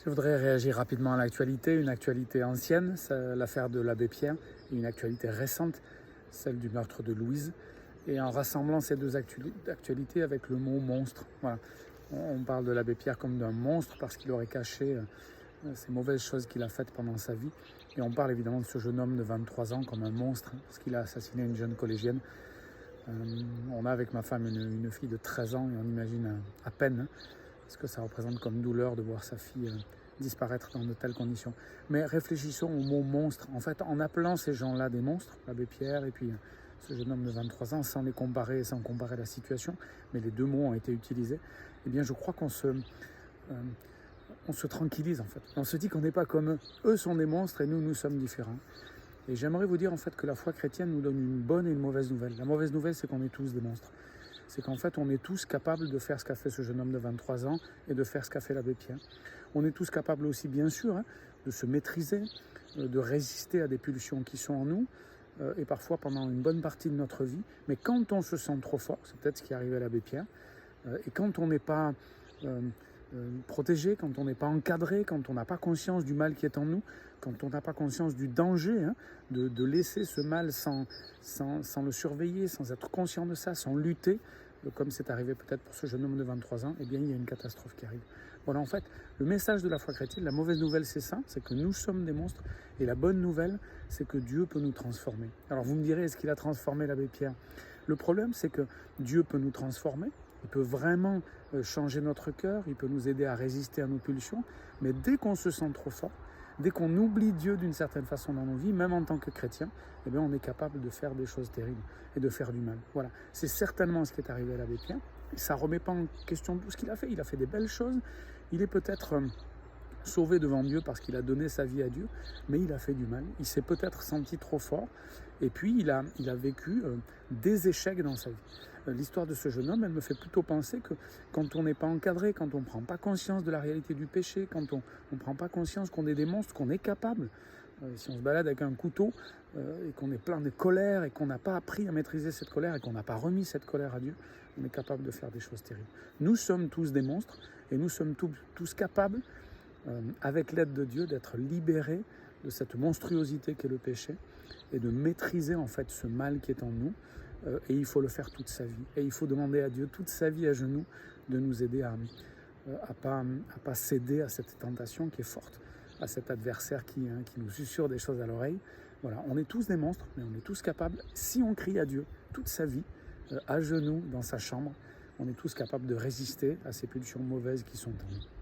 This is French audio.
Je voudrais réagir rapidement à l'actualité, une actualité ancienne, c'est l'affaire de l'abbé Pierre, et une actualité récente, celle du meurtre de Louise, et en rassemblant ces deux actualités avec le mot monstre. Voilà. On parle de l'abbé Pierre comme d'un monstre parce qu'il aurait caché ces mauvaises choses qu'il a faites pendant sa vie, et on parle évidemment de ce jeune homme de 23 ans comme un monstre, parce qu'il a assassiné une jeune collégienne. On a avec ma femme une fille de 13 ans, et on imagine à peine ce que ça représente comme douleur de voir sa fille disparaître dans de telles conditions. Mais réfléchissons au mot monstre. En fait, en appelant ces gens-là des monstres, l'abbé Pierre et puis ce jeune homme de 23 ans, sans les comparer, sans comparer la situation, mais les deux mots ont été utilisés, eh bien je crois qu'on se tranquillise en fait. On se dit qu'on n'est pas comme eux. Eux sont des monstres et nous sommes différents. Et j'aimerais vous dire en fait que la foi chrétienne nous donne une bonne et une mauvaise nouvelle. La mauvaise nouvelle, c'est qu'on est tous des monstres. C'est qu'en fait, on est tous capables de faire ce qu'a fait ce jeune homme de 23 ans et de faire ce qu'a fait l'abbé Pierre. On est tous capables aussi, bien sûr, de se maîtriser, de résister à des pulsions qui sont en nous, et parfois pendant une bonne partie de notre vie. Mais quand on se sent trop fort, c'est peut-être ce qui est arrivé à l'abbé Pierre, et quand on n'est pas protégé, quand on n'est pas encadré, quand on n'a pas conscience du mal qui est en nous, quand on n'a pas conscience du danger de laisser ce mal sans le surveiller, sans être conscient de ça, sans lutter, comme c'est arrivé peut-être pour ce jeune homme de 23 ans, eh bien il y a une catastrophe qui arrive. Voilà, en fait, le message de la foi chrétienne, la mauvaise nouvelle c'est ça, c'est que nous sommes des monstres, et la bonne nouvelle c'est que Dieu peut nous transformer. Alors vous me direz, est-ce qu'il a transformé l'abbé Pierre? Le problème c'est que Dieu peut nous transformer, il peut vraiment changer notre cœur, il peut nous aider à résister à nos pulsions, mais dès qu'on se sent trop fort, dès qu'on oublie Dieu d'une certaine façon dans nos vies, même en tant que chrétien, eh bien on est capable de faire des choses terribles et de faire du mal. Voilà, c'est certainement ce qui est arrivé à l'abbé Pierre. Ça ne remet pas en question tout ce qu'il a fait. Il a fait des belles choses. Il est peut-être sauvé devant Dieu parce qu'il a donné sa vie à Dieu, mais il a fait du mal. Il s'est peut-être senti trop fort, et puis il a vécu des échecs dans sa vie. L'histoire de ce jeune homme, elle me fait plutôt penser que quand on n'est pas encadré, quand on ne prend pas conscience de la réalité du péché, quand on ne prend pas conscience qu'on est des monstres, qu'on est capable, si on se balade avec un couteau et qu'on est plein de colère et qu'on n'a pas appris à maîtriser cette colère et qu'on n'a pas remis cette colère à Dieu, on est capable de faire des choses terribles. Nous sommes tous des monstres et nous sommes tous capables, avec l'aide de Dieu, d'être libérés de cette monstruosité qu'est le péché et de maîtriser en fait ce mal qui est en nous, et il faut le faire toute sa vie, et il faut demander à Dieu toute sa vie à genoux de nous aider à pas céder à cette tentation qui est forte, à cet adversaire qui nous susurre des choses à l'oreille. Voilà, on est tous des monstres, mais on est tous capables, si on crie à Dieu toute sa vie, à genoux dans sa chambre, on est tous capables de résister à ces pulsions mauvaises qui sont en nous.